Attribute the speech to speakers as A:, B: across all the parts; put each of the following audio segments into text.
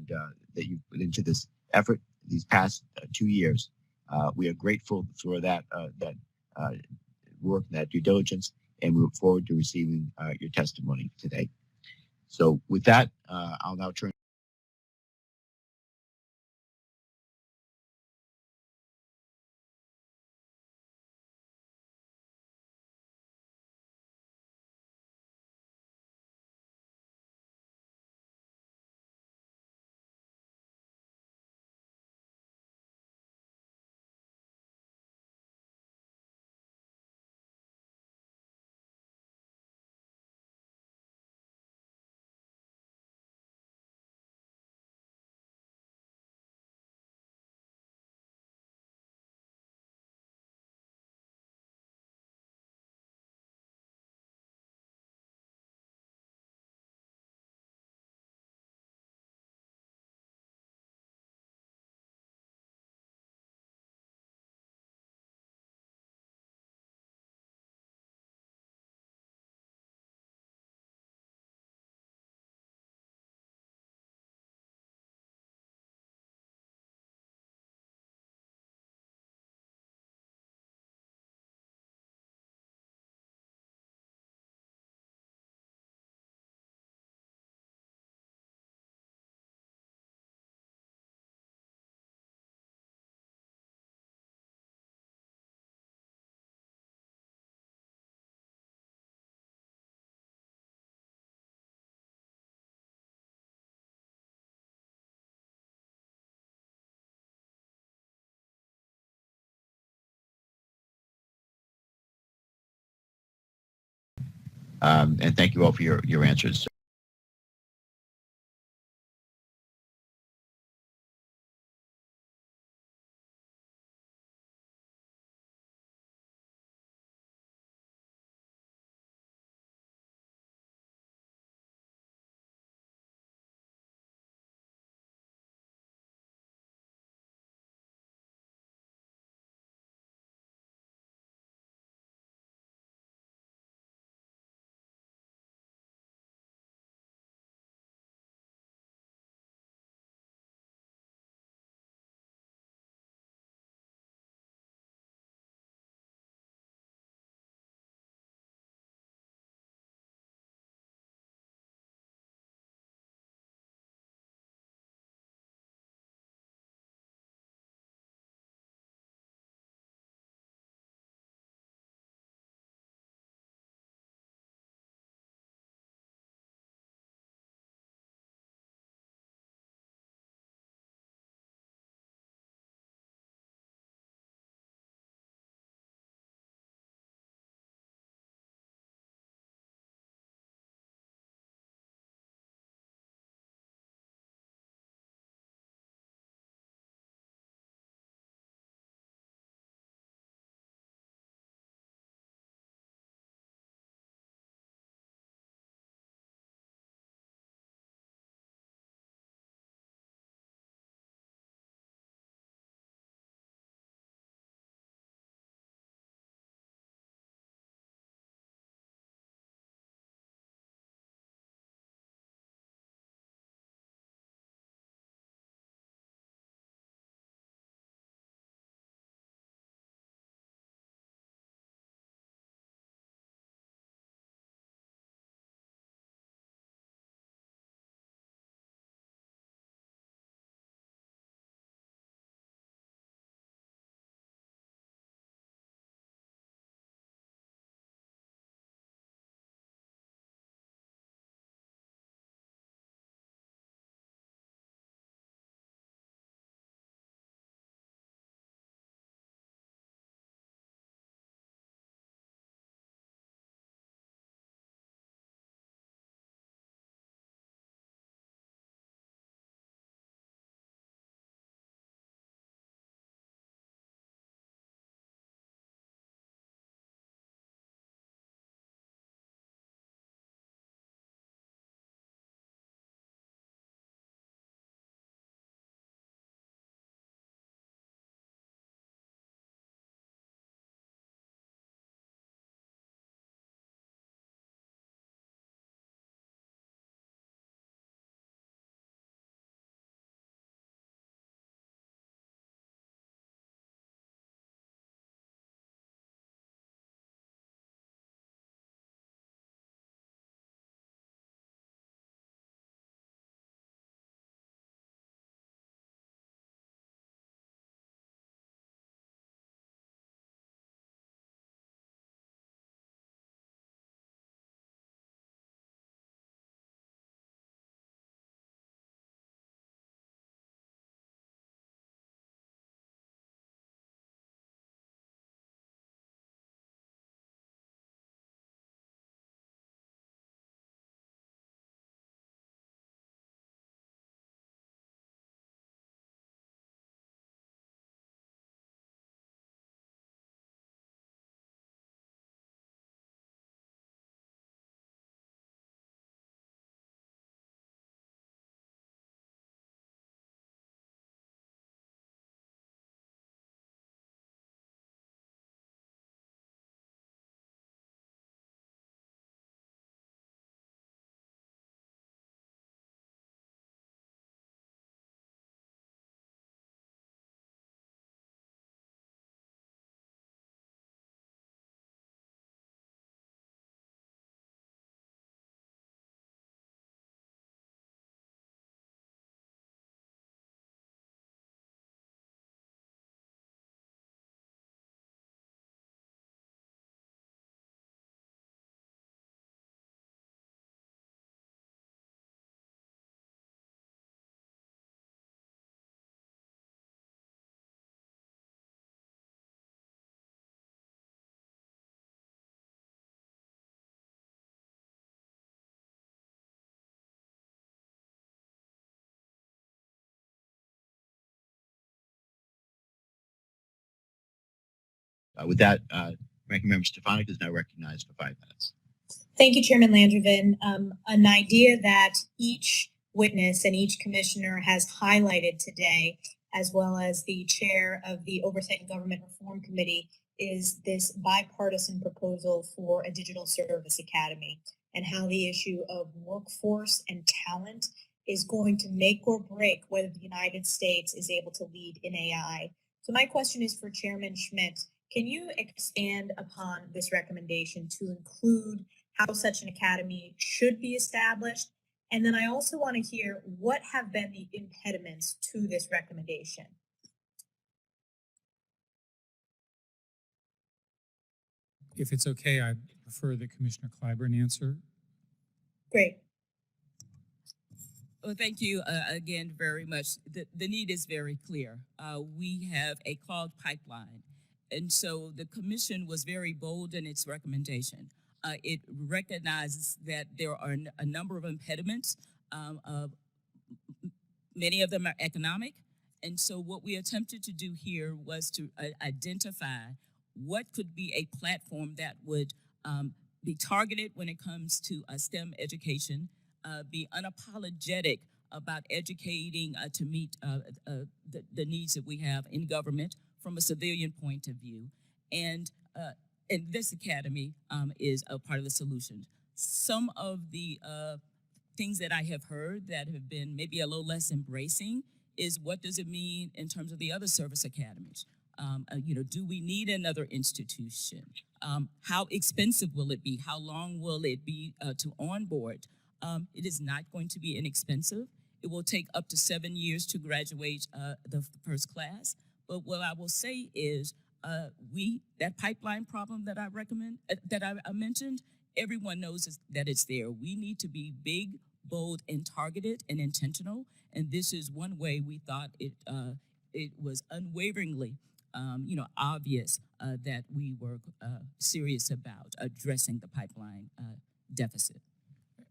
A: and that you've put into this effort these past 2 years. We are grateful for that uh, work, that due diligence, and we look forward to receiving your testimony today. So with that, I'll now turn. And thank you all for your answers. With that, Ranking Member Stefanik is now recognized for 5 minutes.
B: Thank you, Chairman Landrigan. An idea that each witness and each commissioner has highlighted today, as well as the chair of the Oversight and Government Reform Committee, is this bipartisan proposal for a digital service academy and how the issue of workforce and talent is going to make or break whether the United States is able to lead in AI. So my question is for Chairman Schmidt. Can you expand upon this recommendation to include how such an academy should be established? And then I also want to hear what have been the impediments to this recommendation.
C: If it's okay, I prefer that Commissioner Clyburn answer.
B: Great.
D: Well, thank you again very much. The need is very clear. We have a clogged pipeline. And so the commission was very bold in its recommendation. It recognizes that there are a number of impediments. Many of them are economic. And so what we attempted to do here was to identify what could be a platform that would be targeted when it comes to STEM education, be unapologetic about educating to meet the needs that we have in government from a civilian point of view. And this academy is a part of the solution. Some of the things that I have heard that have been maybe a little less embracing is what does it mean in terms of the other service academies? Do we need another institution? How expensive will it be? How long will it be to onboard? It is not going to be inexpensive. It will take up to 7 years to graduate the first class. But what I will say is that pipeline problem that I mentioned, everyone knows that it's there. We need to be big, bold, and targeted and intentional. And this is one way we thought it was unwaveringly obvious that we were serious about addressing the pipeline deficit.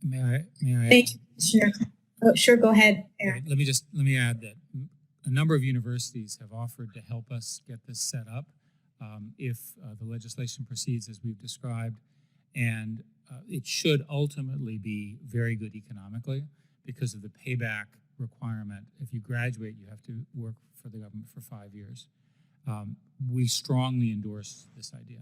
C: May I?
B: Thank you. Sure. Oh, sure. Go ahead, Aaron.
C: Let me add that a number of universities have offered to help us get this set up if the legislation proceeds as we've described, and it should ultimately be very good economically because of the payback requirement. If you graduate, you have to work for the government for 5 years. We strongly endorse this idea.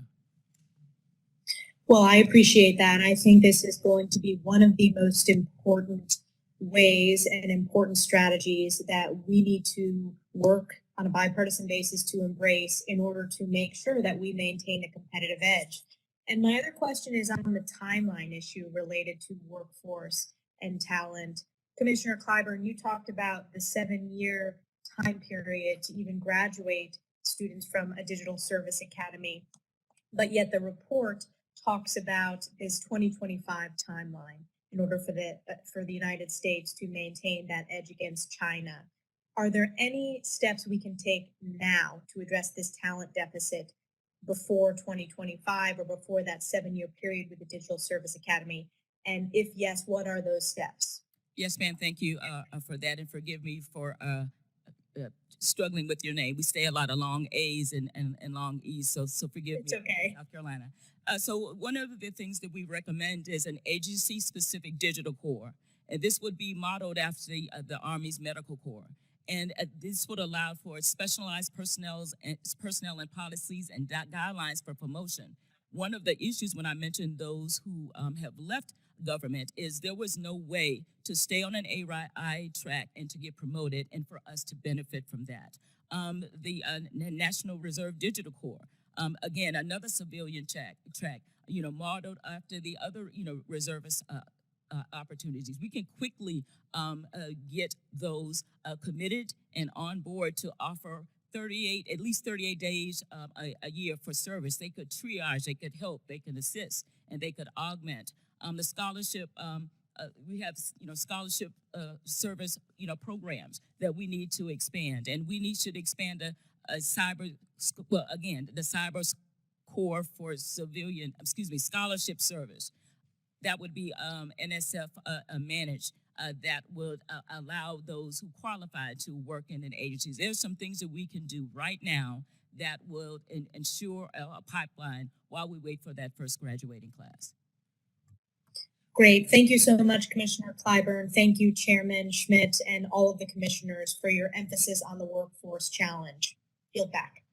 B: Well, I appreciate that. I think this is going to be one of the most important ways and important strategies that we need to work on a bipartisan basis to embrace in order to make sure that we maintain a competitive edge. And my other question is on the timeline issue related to workforce and talent. Commissioner Clyburn, you talked about the 7-year time period to even graduate students from a digital service academy, but yet the report talks about this 2025 timeline in order for the United States to maintain that edge against China. Are there any steps we can take now to address this talent deficit before 2025 or before that 7-year period with the Digital Service Academy? And if yes, what are those steps?
D: Yes, ma'am. Thank you for that, and forgive me for struggling with your name. We say a lot of long A's and long E's, so forgive
B: It's
D: me.
B: okay.
D: South Carolina. So one of the things that we recommend is an agency-specific digital corps, and this would be modeled after the Army's Medical Corps. And this would allow for specialized personnel and policies and guidelines for promotion. One of the issues when I mentioned those who have left government is there was no way to stay on an AI track and to get promoted and for us to benefit from that. The National Reserve Digital Corps, again, another civilian track, modeled after the other, reservist opportunities. We can quickly get those committed and on board to offer at least 38 days a year for service. They could triage, they could help, they can assist, and they could augment. The scholarship, we have, scholarship service, programs that we need to expand, and we should expand the cyber core for scholarship service. That would be NSF managed. That would allow those who qualify to work in agencies. There's some things that we can do right now that will ensure a pipeline while we wait for that first graduating class.
B: Great. Thank you so much, Commissioner Clyburn. Thank you, Chairman Schmidt, and all of the commissioners for your emphasis on the workforce challenge. Yield back.